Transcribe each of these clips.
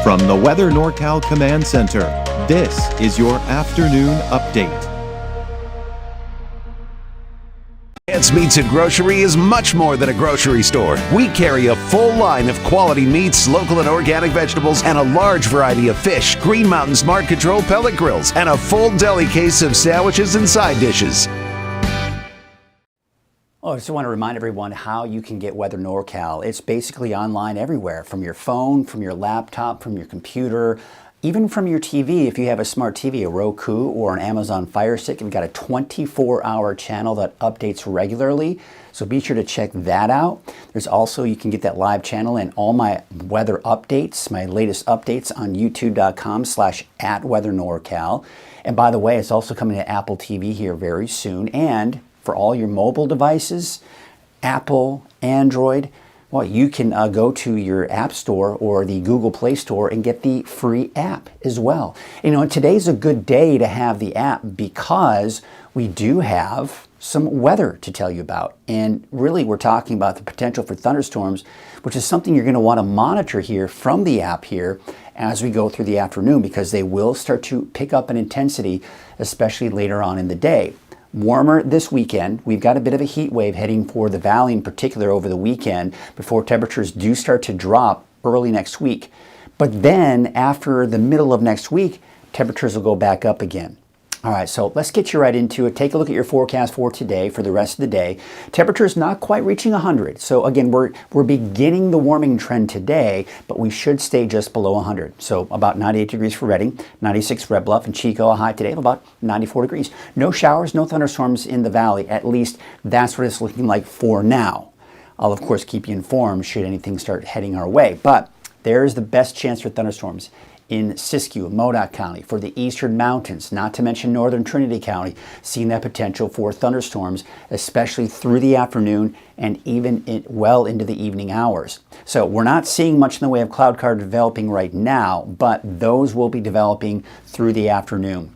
From the Weather NorCal Command Center, this is your afternoon update. Ants Meats and Grocery is much more than a grocery store. We carry a full line of quality meats, local and organic vegetables, and a large variety of fish, Green Mountain Smart Control pellet grills, and a full deli case of sandwiches and side dishes. Oh, I just want to remind everyone how you can get Weather NorCal. It's basically online everywhere, from your phone, from your laptop, from your computer, even from your TV. If you have a smart TV, a Roku or an Amazon Fire Stick, we've got a 24-hour channel that updates regularly. So be sure to check that out. There's also, you can get that live channel and all my weather updates, my latest updates on youtube.com/@weathernorcal. And by the way, it's also coming to Apple TV here very soon. And for all your mobile devices, Apple, Android, well, you can go to your App Store or the Google Play Store and get the free app as well. You know, today's a good day to have the app because we do have some weather to tell you about. And really, we're talking about the potential for thunderstorms, which is something you're going to want to monitor here from the app here as we go through the afternoon, because they will start to pick up in intensity, especially later on in the day. Warmer this weekend. We've got a bit of a heat wave heading for the valley in particular over the weekend before temperatures do start to drop early next week. But then after the middle of next week, temperatures will go back up again. All right, so let's get you right into it. Take a look at your forecast for today, for the rest of the day. Temperatures not quite reaching 100. So again, we're beginning the warming trend today, but we should stay just below 100. So about 98 degrees for Redding, 96 Red Bluff and Chico, a high today of about 94 degrees. No showers, no thunderstorms in the valley. At least that's what it's looking like for now. I'll of course keep you informed should anything start heading our way, but there's the best chance for thunderstorms in Siskiyou, Modoc County, for the eastern mountains, not to mention northern Trinity County, seeing that potential for thunderstorms, especially through the afternoon and even well into the evening hours. So we're not seeing much in the way of cloud cover developing right now, but those will be developing through the afternoon.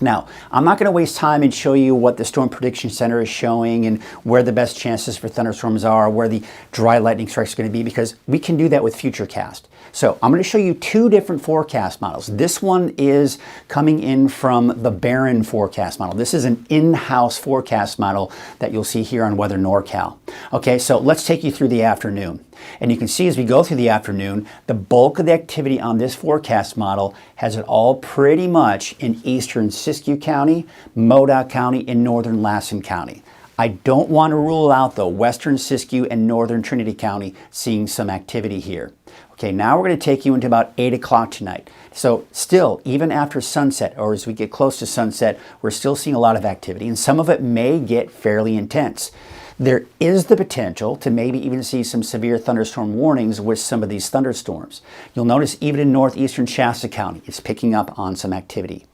Now, I'm not going to waste time and show you what the Storm Prediction Center is showing and where the best chances for thunderstorms are, where the dry lightning strikes are going to be, because we can do that with Futurecast. So I'm going to show you two different forecast models. This one is coming in from the Barron forecast model. This is an in-house forecast model that you'll see here on Weather NorCal. Okay, so let's take you through the afternoon. And you can see as we go through the afternoon, the bulk of the activity on this forecast model has it all pretty much in eastern Siskiyou County, Modoc County, and northern Lassen County. I don't want to rule out, though, western Siskiyou and northern Trinity County seeing some activity here. Okay, now we're going to take you into about 8 o'clock tonight. So still, even after sunset, or as we get close to sunset, we're still seeing a lot of activity, and some of it may get fairly intense. There is the potential to maybe even see some severe thunderstorm warnings with some of these thunderstorms. You'll notice even in northeastern Shasta County, it's picking up on some activity.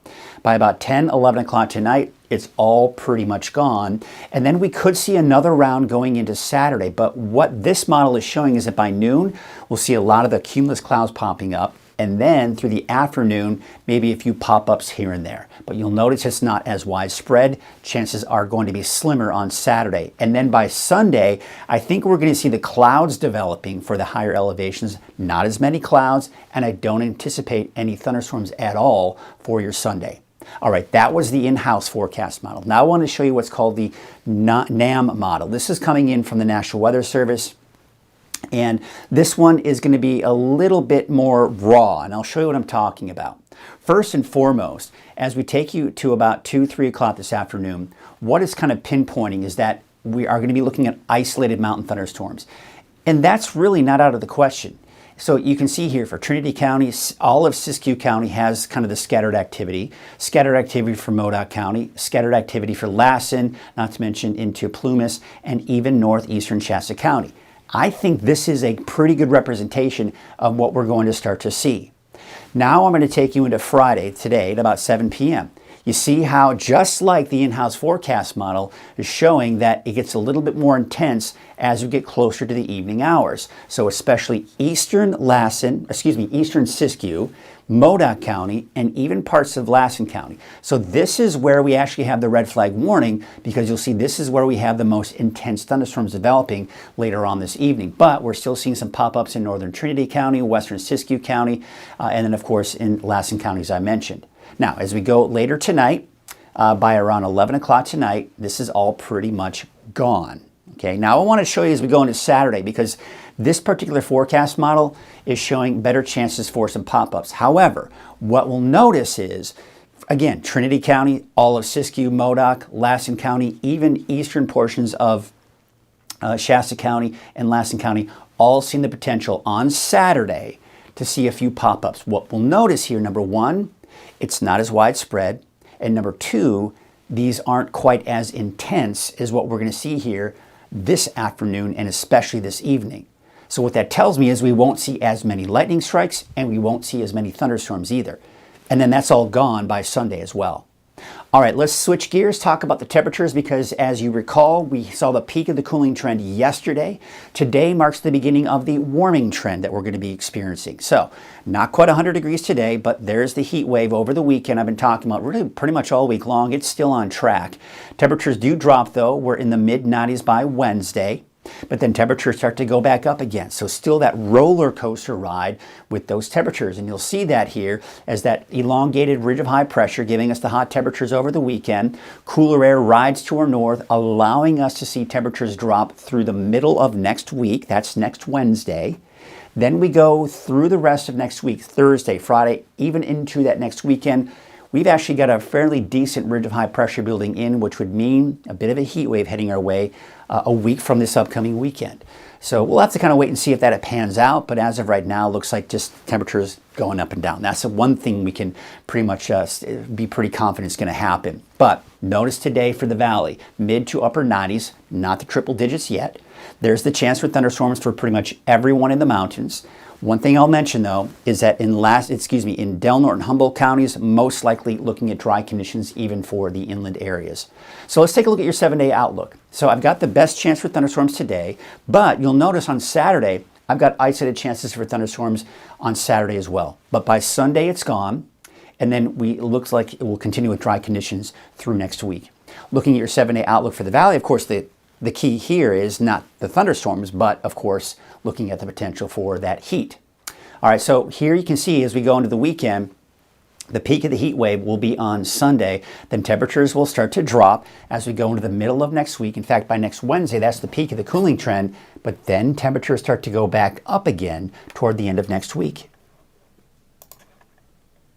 By about 10, 11 o'clock tonight, it's all pretty much gone. And then we could see another round going into Saturday. But what this model is showing is that by noon, we'll see a lot of the cumulus clouds popping up. And then through the afternoon, maybe a few pop-ups here and there. But you'll notice it's not as widespread. Chances are going to be slimmer on Saturday. And then by Sunday, I think we're going to see the clouds developing for the higher elevations. Not as many clouds, and I don't anticipate any thunderstorms at all for your Sunday. All right, that was the in-house forecast model. Now I want to show you what's called the NAM model. This is coming in from the National Weather Service. And this one is going to be a little bit more raw, and I'll show you what I'm talking about. First and foremost, as we take you to about 2, 3 o'clock this afternoon, what it's kind of pinpointing is that we are going to be looking at isolated mountain thunderstorms. And that's really not out of the question. So you can see here for Trinity County, all of Siskiyou County has kind of the scattered activity for Modoc County, scattered activity for Lassen, not to mention into Plumas, and even northeastern Shasta County. I think this is a pretty good representation of what we're going to start to see. Now I'm going to take you into Friday today at about 7 p.m. You see how, just like the in-house forecast model is showing, that it gets a little bit more intense as we get closer to the evening hours. So especially eastern Siskiyou, Modoc County, and even parts of Lassen County. So this is where we actually have the red flag warning, because you'll see this is where we have the most intense thunderstorms developing later on this evening. But we're still seeing some pop-ups in northern Trinity County, western Siskiyou County, and then of course in Lassen County, as I mentioned. Now, as we go later tonight, by around 11 o'clock tonight, this is all pretty much gone. Okay, now I want to show you as we go into Saturday, because this particular forecast model is showing better chances for some pop-ups. However, what we'll notice is, again, Trinity County, all of Siskiyou, Modoc, Lassen County, even eastern portions of Shasta County and Lassen County, all seeing the potential on Saturday to see a few pop-ups. What we'll notice here, number one, it's not as widespread, and number two, these aren't quite as intense as what we're going to see here this afternoon and especially this evening. So what that tells me is we won't see as many lightning strikes, and we won't see as many thunderstorms either. And then that's all gone by Sunday as well. All right, let's switch gears, talk about the temperatures, because as you recall, we saw the peak of the cooling trend yesterday. Today marks the beginning of the warming trend that we're going to be experiencing. So not quite 100 degrees today, but there's the heat wave over the weekend I've been talking about really pretty much all week long. It's still on track. Temperatures do drop though. We're in the mid-90s by Wednesday. But then temperatures start to go back up again. So still that roller coaster ride with those temperatures. And you'll see that here as that elongated ridge of high pressure giving us the hot temperatures over the weekend. Cooler air rides to our north, allowing us to see temperatures drop through the middle of next week. That's next Wednesday. Then we go through the rest of next week, Thursday, Friday, even into that next weekend. We've actually got a fairly decent ridge of high pressure building in, which would mean a bit of a heat wave heading our way a week from this upcoming weekend. So we'll have to kind of wait and see if that pans out, but as of right now, it looks like just temperatures going up and down. That's the one thing we can pretty much be pretty confident is going to happen. But notice today for the valley, mid to upper 90s, not the triple digits yet. There's the chance for thunderstorms for pretty much everyone in the mountains. One thing I'll mention though is that in Del Norte and Humboldt counties, most likely looking at dry conditions even for the inland areas. So let's take a look at your 7-day outlook. So I've got the best chance for thunderstorms today, but you'll notice on Saturday, I've got isolated chances for thunderstorms on Saturday as well. But by Sunday, it's gone. And then it looks like it will continue with dry conditions through next week. Looking at your 7-day outlook for the valley, of course, the key here is not the thunderstorms, but of course, looking at the potential for that heat. All right, so here you can see as we go into the weekend, the peak of the heat wave will be on Sunday. Then temperatures will start to drop as we go into the middle of next week. In fact, by next Wednesday, that's the peak of the cooling trend, but then temperatures start to go back up again toward the end of next week.